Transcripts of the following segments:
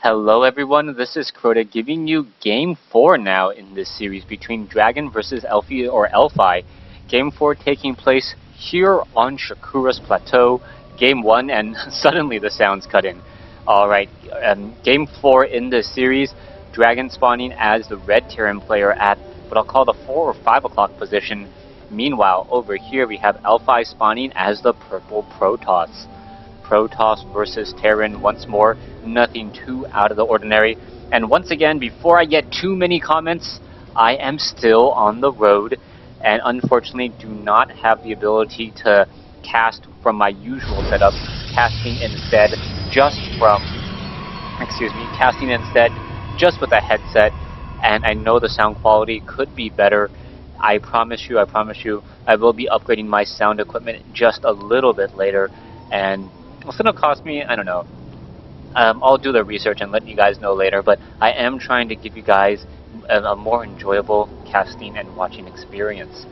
Hello everyone, this is Crota giving you Game 4 now in this series between Dragon versus Elfi or Elfi. Game 4 taking place here on Shakura's Plateau. Game 1 and suddenly the sounds cut in. Alright, Game 4 in this series, Dragon spawning as the red Terran player at what I'll call the 4 or 5 o'clock position. Meanwhile, over here we have Elfi spawning as the purple Protoss. Protoss versus Terran once more, nothing too out of the ordinary. And once again, before I get too many comments, I am still on the road and unfortunately do not have the ability to cast from my usual setup, casting instead just with a headset, and I know the sound quality could be better. I promise you, I will be upgrading my sound equipment just a little bit later, and it's going to cost me, I don't know. I'll do the research and let you guys know later, but I am trying to give you guys a more enjoyable casting and watching experience.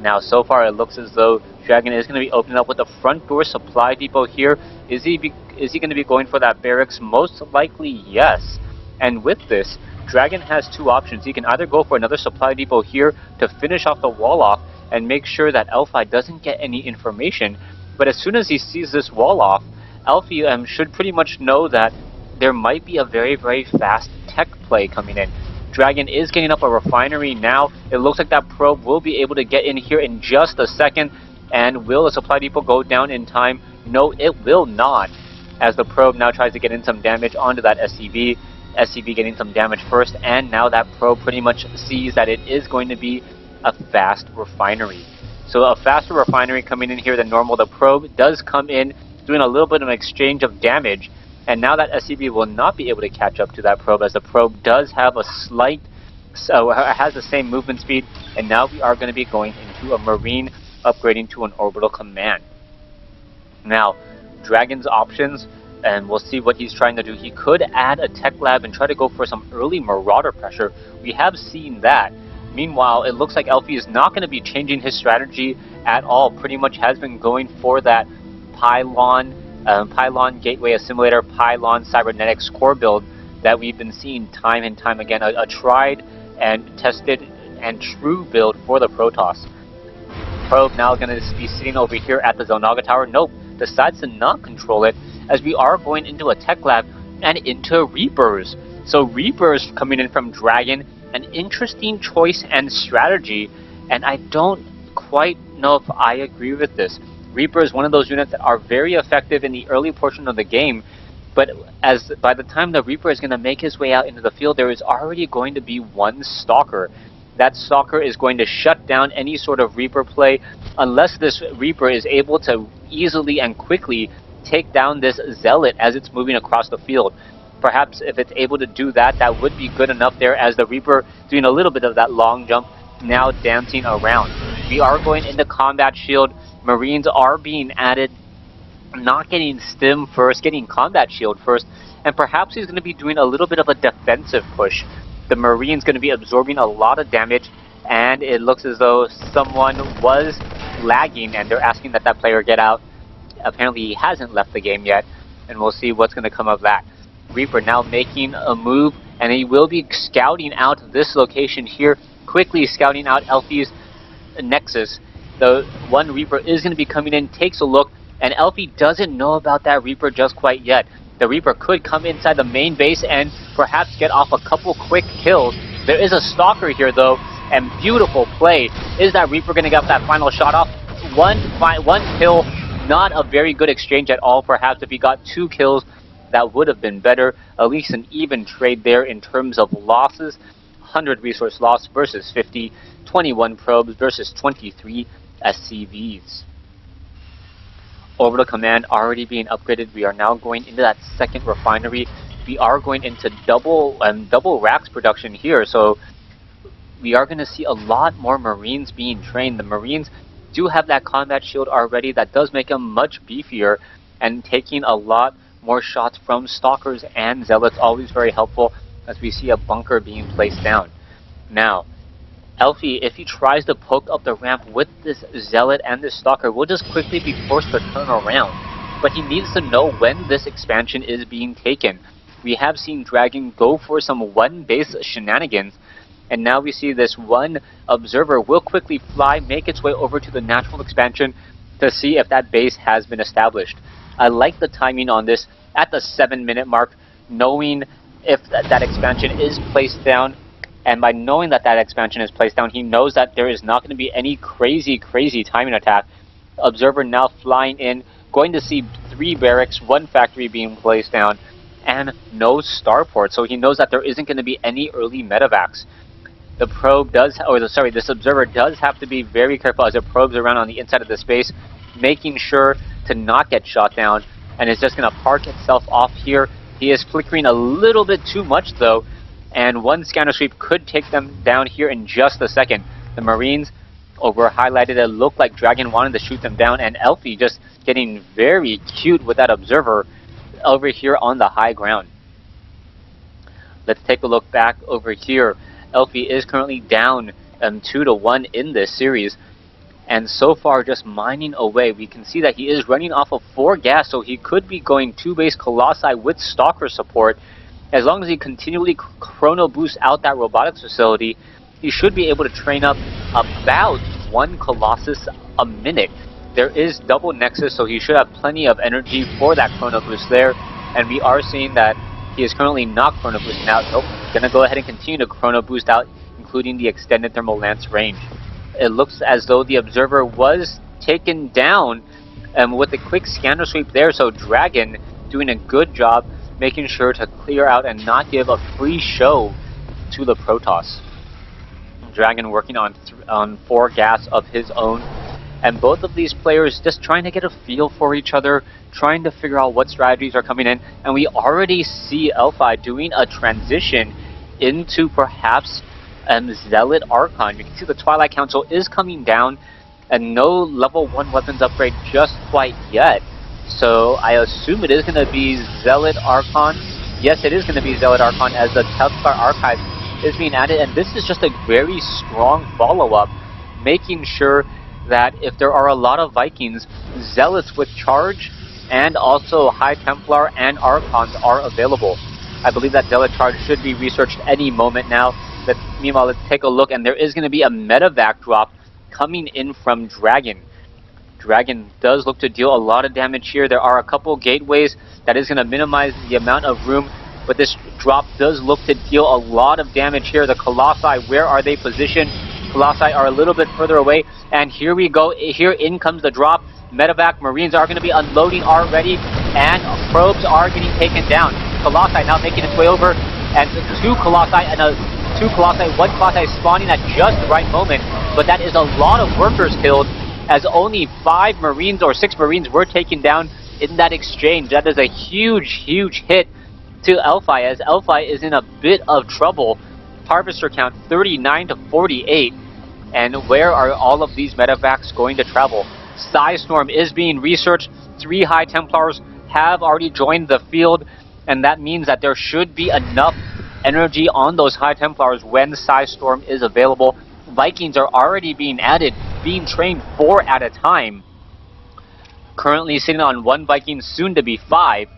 Now, so far it looks as though Dragon is going to be opening up with the front door supply depot here. Is he going to be going for that barracks? Most likely, yes. And with this, Dragon has two options. He can either go for another supply depot here to finish off the wall off and make sure that Elfi doesn't get any information. But as soon as he sees this wall off, Elfi should pretty much know that there might be a very, very fast tech play coming in. Dragon is getting up a refinery now. It looks like that probe will be able to get in here in just a second. And will the supply depot go down in time? No, it will not. As the probe now tries to get in some damage onto that SCV. SCV getting some damage first. And now that probe pretty much sees that it is going to be a fast refinery. So a faster refinery coming in here than normal. The probe does come in, doing a little bit of an exchange of damage, and now that SCV will not be able to catch up to that probe, as the probe does have a slight, so it has the same movement speed, and now we are going to be going into a Marine, upgrading to an orbital command. Now, Dragon's options, and we'll see what he's trying to do. He could add a tech lab and try to go for some early Marauder pressure. We have seen that. Meanwhile, it looks like Elfi is not going to be changing his strategy at all. Pretty much has been going for that Pylon Gateway Assimilator, Pylon Cybernetics core build that we've been seeing time and time again. A tried and tested and true build for the Protoss. Probe now going to be sitting over here at the Zelnaga Tower. Nope, decides to not control it, as we are going into a tech lab and into Reapers. So Reapers coming in from Dragon, an interesting choice and strategy, and I don't quite know if I agree with this. Reaper is one of those units that are very effective in the early portion of the game, but by the time the Reaper is going to make his way out into the field, there is already going to be one Stalker. That Stalker is going to shut down any sort of Reaper play unless this Reaper is able to easily and quickly take down this Zealot as it's moving across the field. Perhaps if it's able to do that, that would be good enough there, as the Reaper doing a little bit of that long jump, now dancing around. We are going into combat shield. Marines are being added, not getting stim first, getting combat shield first, and perhaps he's going to be doing a little bit of a defensive push. The Marine's going to be absorbing a lot of damage, and it looks as though someone was lagging and they're asking that player get out. Apparently he hasn't left the game yet, and we'll see what's going to come of that. Reaper now making a move, and he will be scouting out this location here, quickly scouting out Elfi's Nexus. The one Reaper is going to be coming in, takes a look, and Elfi doesn't know about that Reaper just quite yet. The Reaper could come inside the main base and perhaps get off a couple quick kills. There is a Stalker here though, and beautiful play. Is that Reaper going to get that final shot off? One kill, not a very good exchange at all. Perhaps if he got 2 kills, that would have been better. At least an even trade there in terms of losses. 100 resource loss versus 50, 21 probes versus 23 SCVs. Orbital command already being upgraded. We are now going into that second refinery. We are going into double racks production here, so we are going to see a lot more Marines being trained. The Marines do have that combat shield already. That does make them much beefier, and taking a lot more shots from Stalkers and Zealots, always very helpful, as we see a bunker being placed down. Now, Elfi, if he tries to poke up the ramp with this Zealot and this Stalker, will just quickly be forced to turn around. But he needs to know when this expansion is being taken. we have seen Dragon go for some one-base shenanigans, and now we see this one observer will quickly fly, make its way over to the natural expansion to see if that base has been established. I like the timing on this at the 7-minute mark, knowing if that expansion is placed down, and by knowing that that expansion is placed down, he knows that there is not going to be any crazy timing attack. Observer now flying in, going to see 3 barracks, 1 factory being placed down, and no starport, so he knows that there isn't going to be any early medevacs. The probe does, this observer does have to be very careful as it probes around on the inside of the space, making sure to not get shot down, and is just going to park itself off here. He is flickering a little bit too much though, and 1 scanner sweep could take them down here in just a second. The Marines over highlighted, it looked like Dragon wanted to shoot them down, and Elfi just getting very cute with that observer over here on the high ground. Let's take a look back over here. Elfi is currently down 2-1 in this series, and so far just mining away. We can see that he is running off of 4 gas, so he could be going 2 base Colossi with Stalker support. As long as he continually chrono boosts out that robotics facility, he should be able to train up about 1 Colossus a minute. There is double Nexus, so he should have plenty of energy for that chrono boost there, and we are seeing that he is currently not chrono boosting out. Nope, gonna go ahead and continue to chrono boost out, including the extended thermal lance range. It looks as though the observer was taken down with a quick scanner sweep there, so Dragon doing a good job making sure to clear out and not give a free show to the Protoss. Dragon working on 4 gas of his own, and both of these players just trying to get a feel for each other, trying to figure out what strategies are coming in, and we already see Elfi doing a transition into perhaps Zealot Archon. You can see the Twilight Council is coming down, and no level 1 weapons upgrade just quite yet. So I assume it is going to be Zealot Archon. Yes, it is going to be Zealot Archon, as the Templar Archive is being added, and this is just a very strong follow-up, making sure that if there are a lot of Vikings, Zealots with charge and also High Templar and Archons are available. I believe that Zealot charge should be researched any moment now. Meanwhile, let's take a look, and there is going to be a medevac drop coming in from Dragon. Dragon does look to deal a lot of damage here. There are a couple gateways that is going to minimize the amount of room, but this drop does look to deal a lot of damage here. The Colossi, where are they positioned? Colossi are a little bit further away, and here we go. Here in comes the drop. Medevac Marines are going to be unloading already, and probes are getting taken down. Colossi now making its way over, and 2 Colossi and 1 Colossi spawning at just the right moment, but that is a lot of workers killed, as only 5 Marines or 6 Marines were taken down in that exchange. That is a huge hit to Elfi, as Elfi is in a bit of trouble. Harvester count 39 to 48, and where are all of these medevacs going to travel? Storm is being researched. 3 High Templars have already joined the field, and that means that there should be enough energy on those High Templars when Storm is available. Vikings are already being added, being trained 4 at a time. Currently sitting on 1 Viking, soon to be 5,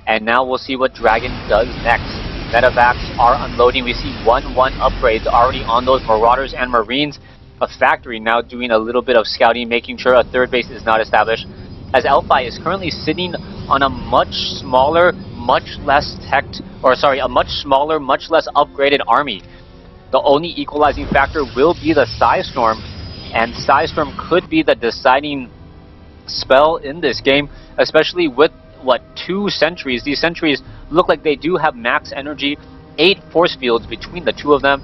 and now we'll see what Dragon does next. Medevacs are unloading. We see 1-1 upgrades already on those Marauders and Marines. A factory now doing a little bit of scouting, making sure a 3rd base is not established, as Elfi is currently sitting on a much smaller, much less upgraded army. The only equalizing factor will be the Storm, and Storm could be the deciding spell in this game, especially with 2 sentries. These sentries look like they do have max energy, 8 force fields between the 2 of them.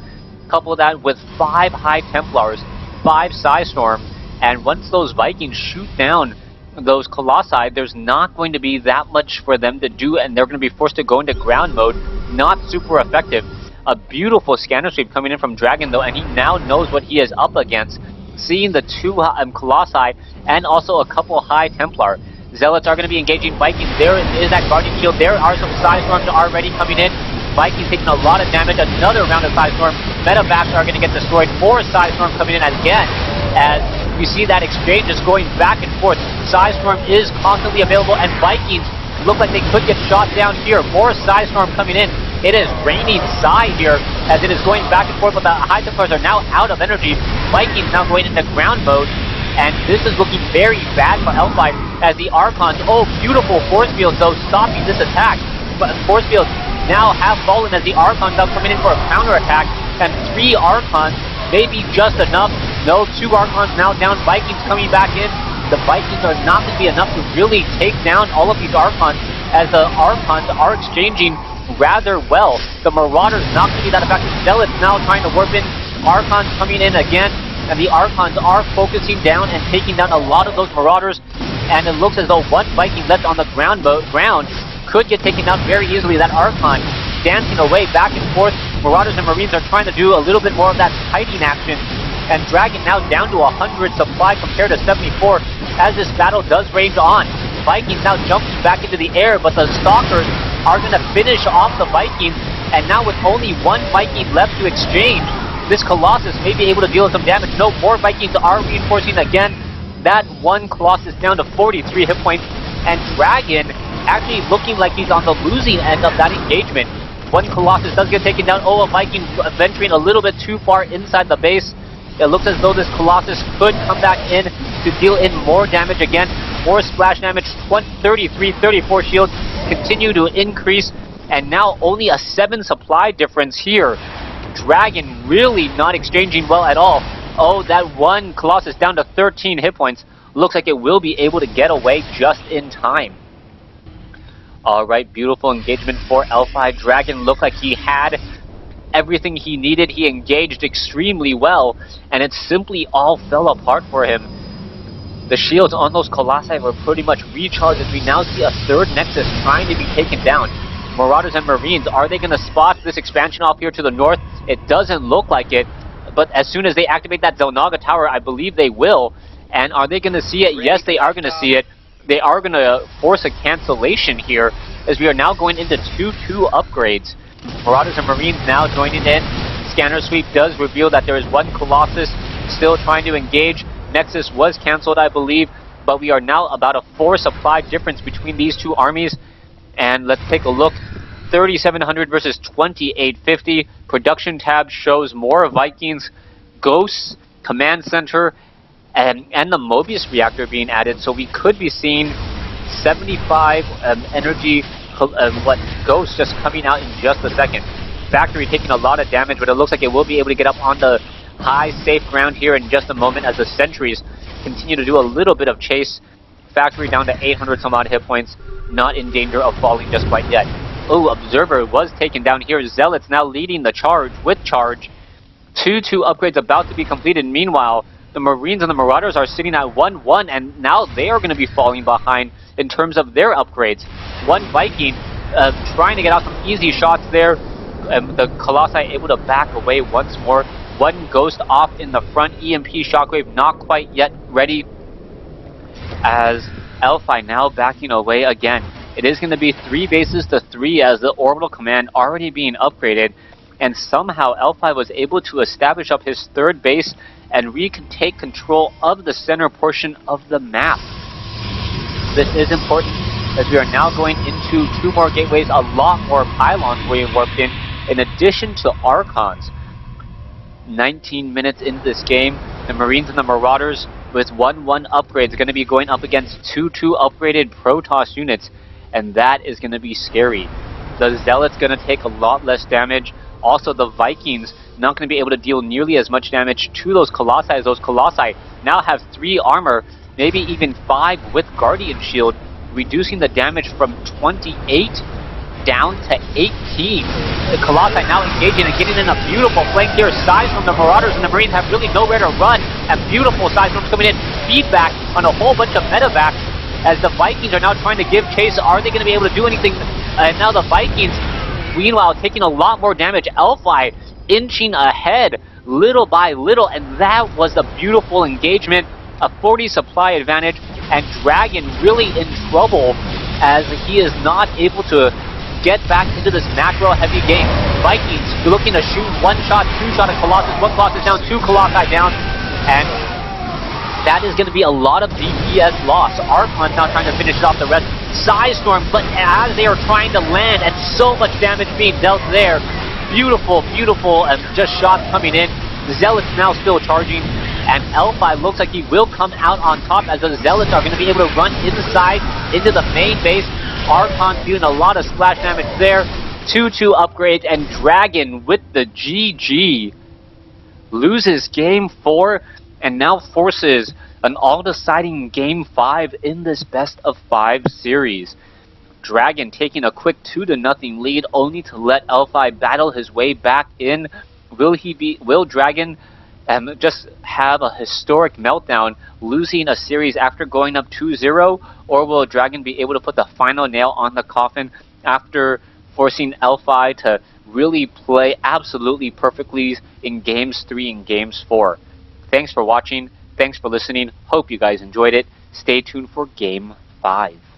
Couple that with 5 High Templars, 5 Storm, and once those Vikings shoot down those Colossi, there's not going to be that much for them to do, and they're going to be forced to go into ground mode. Not super effective. A beautiful scanner sweep coming in from Dragon though, and he now knows what he is up against. Seeing the 2 Colossi and also a couple High Templar. Zealots are going to be engaging Vikings. There is that Guardian Shield. There are some Storms already coming in. Vikings taking a lot of damage. Another round of Storm. Medevacs are going to get destroyed. 4 Storm coming in again, as we see that exchange just going back and forth. Storm is constantly available, and Vikings look like they could get shot down here. More Psy Storm coming in. It is raining Psy here as it is going back and forth, but the High Templars are now out of energy. Vikings now going into ground mode, and this is looking very bad for Elfi as the Archons, oh, beautiful force fields though, stopping this attack. But force fields now have fallen as the Archons now coming in for a counter attack, and 3 Archons may be just enough. No, 2 Archons now down. Vikings coming back in. The Vikings are not going to be enough to really take down all of these Archons, as the Archons are exchanging rather well. The Marauders not going to be that effective. Zealots now trying to warp in. Archons coming in again, and the Archons are focusing down and taking down a lot of those Marauders, and it looks as though 1 Viking left on the ground could get taken down very easily. That Archon dancing away back and forth. Marauders and Marines are trying to do a little bit more of that fighting action, and Dragon now down to 100 supply compared to 74 as this battle does rage on. Vikings now jumping back into the air, but the Stalkers are going to finish off the Vikings, and now with only 1 Viking left to exchange, this Colossus may be able to deal some damage. No, more Vikings are reinforcing again. That 1 Colossus down to 43 hit points, and Dragon actually looking like he's on the losing end of that engagement. 1 Colossus does get taken down. Oh, a Viking venturing a little bit too far inside the base. It looks as though this Colossus could come back in to deal in more damage again. More splash damage, 33, 34 shields continue to increase, and now only a 7 supply difference here. Dragon really not exchanging well at all. Oh, that 1 Colossus down to 13 hit points. Looks like it will be able to get away just in time. Alright, beautiful engagement for Elfi. Dragon looked like he had everything he needed. He engaged extremely well, and it simply all fell apart for him. The shields on those Colossi were pretty much recharged as we now see a 3rd Nexus trying to be taken down. Marauders and Marines, are they going to spot this expansion off here to the north? It doesn't look like it, but as soon as they activate that Zelnaga tower, I believe they will. And are they going to see it? Yes, they are going to see it. They are going to force a cancellation here, as we are now going into 2-2 upgrades. Marauders and Marines now joining in. Scanner sweep does reveal that there is 1 Colossus still trying to engage. Nexus was cancelled, I believe, but we are now about a 4 supply difference between these 2 armies. And let's take a look. 3,700 versus 2,850. Production tab shows more Vikings, Ghosts, Command Center, and the Mobius reactor being added. So we could be seeing 75 energy Ghosts just coming out in just a second. Factory taking a lot of damage, but it looks like it will be able to get up on the high safe ground here in just a moment as the sentries continue to do a little bit of chase. Factory down to 800 some odd hit points, not in danger of falling just quite yet. Oh, Observer was taken down here. Zealots now leading the charge with charge. 2-2 upgrades about to be completed. Meanwhile, the Marines and the Marauders are sitting at 1-1, and now they are going to be falling behind in terms of their upgrades. 1 Viking trying to get out some easy shots there. The Colossi able to back away once more. 1 Ghost off in the front. EMP Shockwave not quite yet ready, as Elfi now backing away again. It is going to be 3 bases to 3 as the Orbital Command already being upgraded, and somehow Elfi was able to establish up his 3rd base and retake control of the center portion of the map. This is important, as we are now going into 2 more gateways, a lot more pylons being warped in addition to Archons. 19 minutes into this game, the Marines and the Marauders with 1-1 upgrades are going to be going up against 2-2 upgraded Protoss units, and that is going to be scary. The Zealots going to take a lot less damage. Also, the Vikings not going to be able to deal nearly as much damage to those Colossi, as those Colossi now have 3 armor, maybe even 5 with Guardian Shield, reducing the damage from 28 down to 18. The Colossi now engaging and getting in a beautiful flank here. Size from the Marauders and the Marines have really nowhere to run, and beautiful size from coming in. Feedback on a whole bunch of medevac, as the Vikings are now trying to give chase. Are they going to be able to do anything? And now the Vikings, meanwhile, taking a lot more damage. Elfi inching ahead little by little, and that was a beautiful engagement. A 40 supply advantage, and Dragon really in trouble as he is not able to get back into this macro-heavy game. Vikings looking to shoot 1 shot, 2 shot at Colossus. 1 Colossus down, 2 Colossi down, and that is going to be a lot of DPS loss. Archons now trying to finish it off the rest. Storm, but as they are trying to land, and so much damage being dealt there. Beautiful, beautiful, just shots coming in. Zealots now still charging, and Elfi looks like he will come out on top as the Zealots are going to be able to run inside into the main base. Archon dealing a lot of splash damage there. 2-2 upgrades, and Dragon with the GG loses game 4 and now forces an all-deciding game 5 in this best of 5 series. Dragon taking a quick 2-0 lead, only to let Elfi battle his way back in. Will Dragon just have a historic meltdown, losing a series after going up 2-0, or will Dragon be able to put the final nail on the coffin after forcing Elfi to really play absolutely perfectly in games 3 and games 4? Thanks for watching. Thanks for listening. Hope you guys enjoyed it. Stay tuned for game 5.